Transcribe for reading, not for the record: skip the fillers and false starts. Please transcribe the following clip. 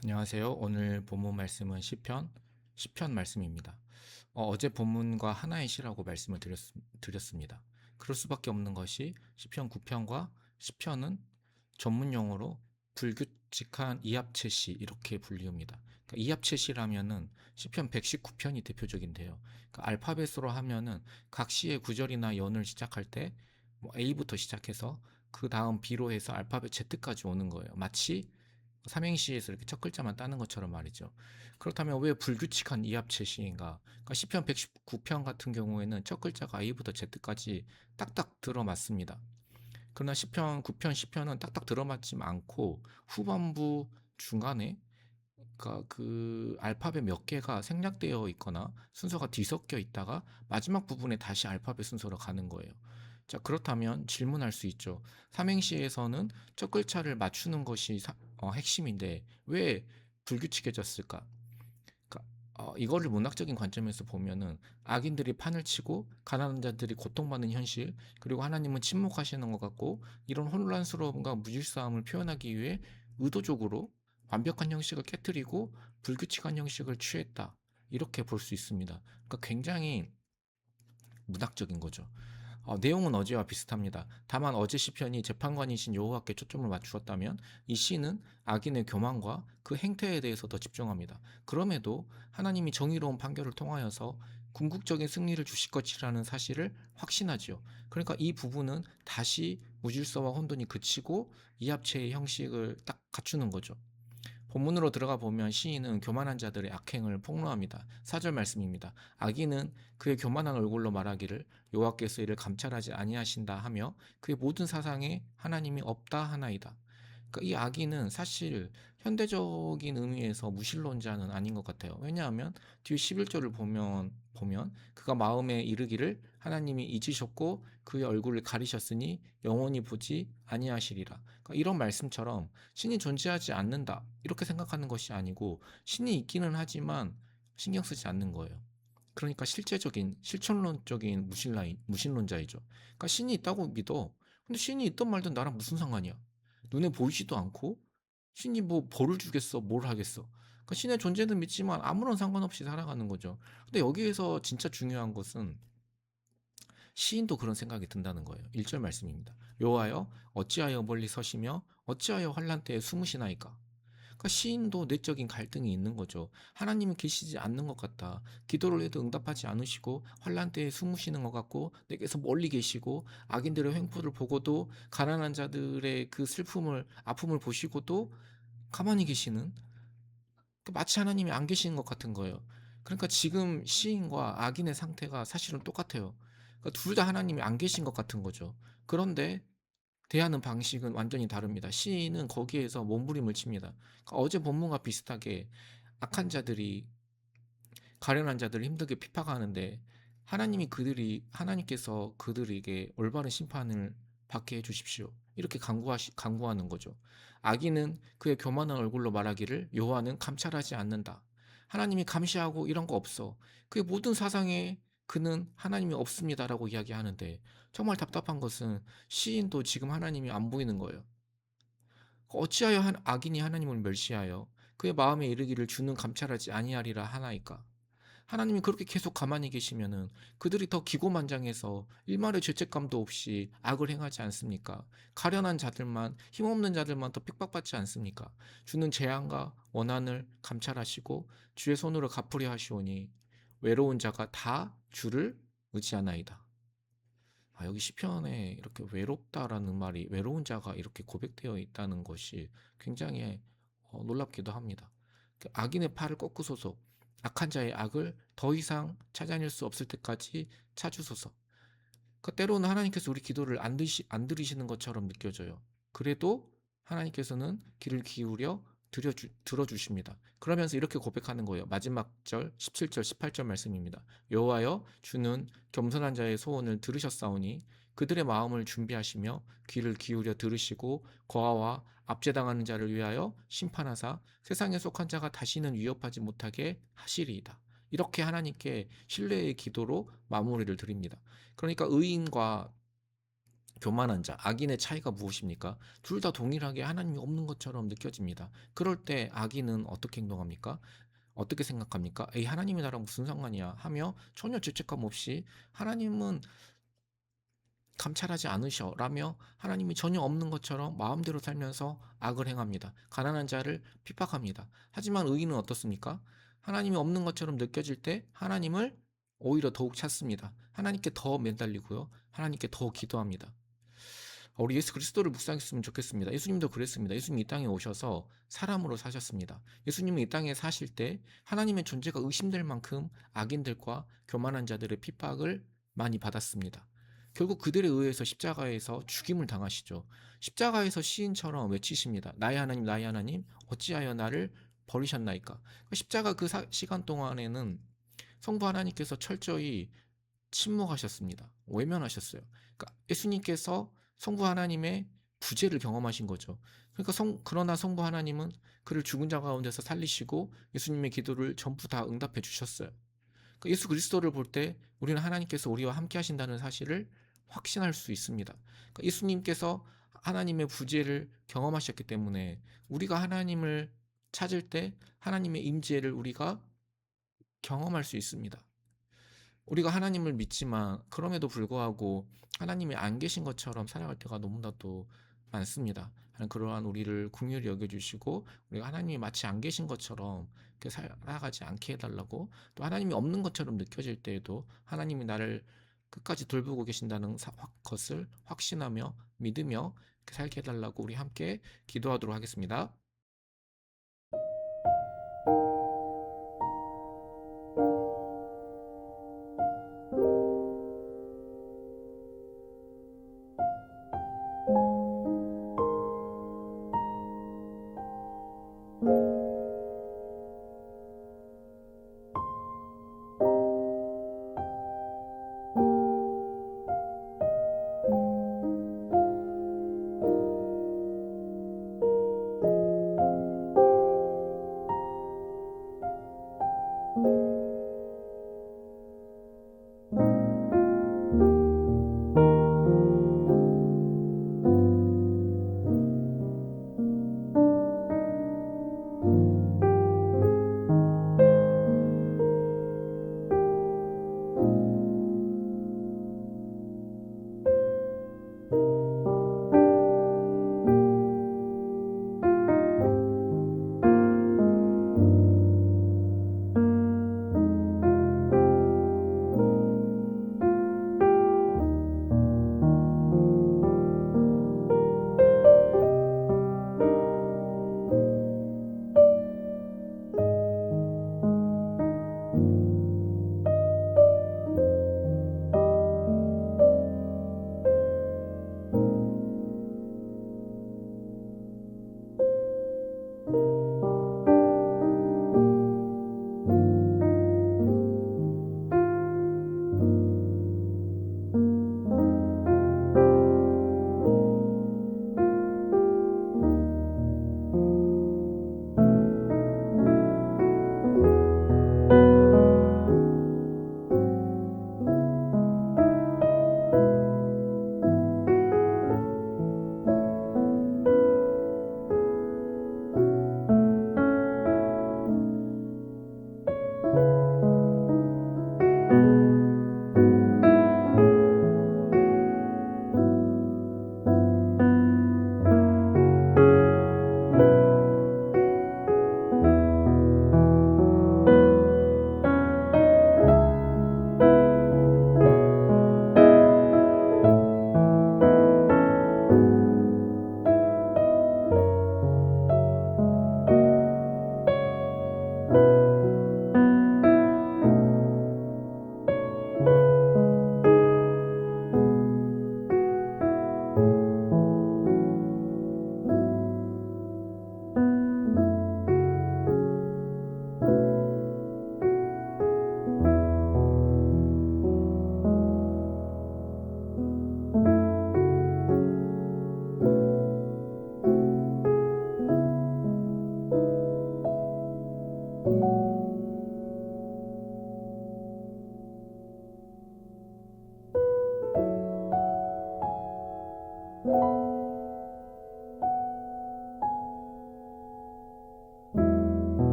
안녕하세요. 오늘 본문 말씀은 시편 말씀입니다. 어제 본문과 하나의 시라고 말씀을 드렸습니다. 그럴 수밖에 없는 것이 시편 9편과 시편은 전문 용어로 불규칙한 이합체 시 이렇게 불리웁니다. 그러니까 이합체 시라면은 시편 119편이 대표적인데요. 그러니까 알파벳으로 하면은 각 시의 구절이나 연을 시작할 때 A부터 시작해서 그 다음 B로 해서 알파벳 Z까지 오는 거예요. 마치 삼행시에서 이렇게 첫 글자만 따는 것처럼 말이죠. 그렇다면 왜 불규칙한 이합체 시인가? 그러니까 시편 119편 같은 경우에는 첫 글자가 A부터 Z까지 딱딱 들어맞습니다. 그러나 시편 9편, 10편은 딱딱 들어맞지 않고 후반부 중간에 그러니까 그 알파벳 몇 개가 생략되어 있거나 순서가 뒤섞여 있다가 마지막 부분에 다시 알파벳 순서로 가는 거예요. 자, 그렇다면 질문할 수 있죠. 삼행시에서는 첫 글자를 맞추는 것이 핵심인데 왜 불규칙해졌을까? 그러니까 이거를 문학적인 관점에서 보면은 악인들이 판을 치고 가난한 자들이 고통받는 현실, 그리고 하나님은 침묵하시는 것 같고 이런 혼란스러움과 무질서함을 표현하기 위해 의도적으로 완벽한 형식을 깨뜨리고 불규칙한 형식을 취했다. 이렇게 볼 수 있습니다. 그러니까 굉장히 문학적인 거죠. 내용은 어제와 비슷합니다. 다만 어제 시편이 재판관이신 여호와께 초점을 맞추었다면 이 시는 악인의 교만과 그 행태에 대해서 더 집중합니다. 그럼에도 하나님이 정의로운 판결을 통하여서 궁극적인 승리를 주실 것이라는 사실을 확신하지요. 그러니까 이 부분은 다시 무질서와 혼돈이 그치고 이합체의 형식을 딱 갖추는 거죠. 본문으로 들어가 보면 시인은 교만한 자들의 악행을 폭로합니다. 4절 말씀입니다. 악인은 그의 교만한 얼굴로 말하기를 여호와께서 이를 감찰하지 아니하신다 하며 그의 모든 사상에 하나님이 없다 하나이다. 그러니까 이 악인은 사실 현대적인 의미에서 무신론자는 아닌 것 같아요. 왜냐하면 뒤에 11절을 보면 그가 마음에 이르기를 하나님이 잊으셨고 그의 얼굴을 가리셨으니 영원히 보지 아니하시리라. 그러니까 이런 말씀처럼 신이 존재하지 않는다 이렇게 생각하는 것이 아니고 신이 있기는 하지만 신경 쓰지 않는 거예요. 그러니까 실제적인 실존론적인 무신론자이죠. 그러니까 신이 있다고 믿어. 근데 신이 있든 말든 나랑 무슨 상관이야? 눈에 보이지도 않고 신이 뭐 벌을 주겠어, 뭘 하겠어. 그러니까 신의 존재는 믿지만 아무런 상관없이 살아가는 거죠. 근데 여기에서 진짜 중요한 것은 시인도 그런 생각이 든다는 거예요. 1절 말씀입니다. 여호와여 어찌하여 멀리 서시며 어찌하여 환난 때에 숨으시나이까. 그러니까 시인도 내적인 갈등이 있는 거죠. 하나님은 계시지 않는 것 같다. 기도를 해도 응답하지 않으시고 환난 때에 숨으시는 것 같고 내게서 멀리 계시고 악인들의 횡포를 보고도 가난한 자들의 그 슬픔을 아픔을 보시고도 가만히 계시는 마치 하나님이 안 계시는 것 같은 거예요. 그러니까 지금 시인과 악인의 상태가 사실은 똑같아요. 그러니까 둘 다 하나님이 안 계신 것 같은 거죠. 그런데 대하는 방식은 완전히 다릅니다. 시인은 거기에서 몸부림을 칩니다. 그러니까 어제 본문과 비슷하게 악한 자들이 가련한 자들을 힘들게 핍박하는데 하나님께서 그들에게 올바른 심판을 받게 해 주십시오. 이렇게 간구하는 거죠. 악인은 그의 교만한 얼굴로 말하기를 여호와는 감찰하지 않는다. 하나님이 감시하고 이런 거 없어. 그의 모든 사상에 그는 하나님이 없습니다라고 이야기하는데 정말 답답한 것은 시인도 지금 하나님이 안 보이는 거예요. 어찌하여 악인이 하나님을 멸시하여 그의 마음에 이르기를 주는 감찰하지 아니하리라 하나이까. 하나님이 그렇게 계속 가만히 계시면은 그들이 더 기고만장해서 일말의 죄책감도 없이 악을 행하지 않습니까? 가련한 자들만, 힘없는 자들만 더 핍박받지 않습니까? 주는 재앙과 원한을 감찰하시고 주의 손으로 갚으려 하시오니 외로운 자가 다 주를 의지하나이다. 여기 시편에 이렇게 외롭다라는 말이 외로운 자가 이렇게 고백되어 있다는 것이 굉장히 놀랍기도 합니다. 그 악인의 팔을 꺾으소서, 악한 자의 악을 더 이상 찾아낼 수 없을 때까지 찾으소서. 그 때로는 하나님께서 우리 기도를 안 들으시는 것처럼 느껴져요. 그래도 하나님께서는 귀를 기울여 들어주십니다. 그러면서 이렇게 고백하는 거예요. 마지막 절 17절 18절 말씀입니다. 여호와여 주는 겸손한 자의 소원을 들으셨사오니 그들의 마음을 준비하시며 귀를 기울여 들으시고 거하와 압제당하는 자를 위하여 심판하사 세상에 속한 자가 다시는 위협하지 못하게 하시리이다. 이렇게 하나님께 신뢰의 기도로 마무리를 드립니다. 그러니까 의인과 교만한 자, 악인의 차이가 무엇입니까? 둘 다 동일하게 하나님이 없는 것처럼 느껴집니다. 그럴 때 악인은 어떻게 행동합니까? 어떻게 생각합니까? 에이, 하나님이 나랑 무슨 상관이야? 하며 전혀 죄책감 없이 하나님은 감찰하지 않으셔 라며 하나님이 전혀 없는 것처럼 마음대로 살면서 악을 행합니다. 가난한 자를 핍박합니다. 하지만 의인은 어떻습니까? 하나님이 없는 것처럼 느껴질 때 하나님을 오히려 더욱 찾습니다. 하나님께 더 매달리고요. 하나님께 더 기도합니다. 우리 예수 그리스도를 묵상했으면 좋겠습니다. 예수님도 그랬습니다. 예수님이 이 땅에 오셔서 사람으로 사셨습니다. 예수님이 이 땅에 사실 때 하나님의 존재가 의심될 만큼 악인들과 교만한 자들의 핍박을 많이 받았습니다. 결국 그들에 의해서 십자가에서 죽임을 당하시죠. 십자가에서 시인처럼 외치십니다. 나의 하나님, 나의 하나님, 어찌하여 나를 버리셨나이까. 십자가 그 시간 동안에는 성부 하나님께서 철저히 침묵하셨습니다. 외면하셨어요. 그러니까 예수님께서 성부 하나님의 부재를 경험하신 거죠. 그러니까 그러나 성부 하나님은 그를 죽은 자 가운데서 살리시고 예수님의 기도를 전부 다 응답해 주셨어요. 그러니까 예수 그리스도를 볼 때 우리는 하나님께서 우리와 함께 하신다는 사실을 확신할 수 있습니다. 그러니까 예수님께서 하나님의 부재를 경험하셨기 때문에 우리가 하나님을 찾을 때 하나님의 임재를 우리가 경험할 수 있습니다. 우리가 하나님을 믿지만 그럼에도 불구하고 하나님이 안 계신 것처럼 살아갈 때가 너무나도 많습니다. 그러한 우리를 긍휼히 여겨주시고 우리가 하나님이 마치 안 계신 것처럼 이렇게 살아가지 않게 해달라고, 또 하나님이 없는 것처럼 느껴질 때에도 하나님이 나를 끝까지 돌보고 계신다는 것을 확신하며 믿으며 살게 해달라고 우리 함께 기도하도록 하겠습니다.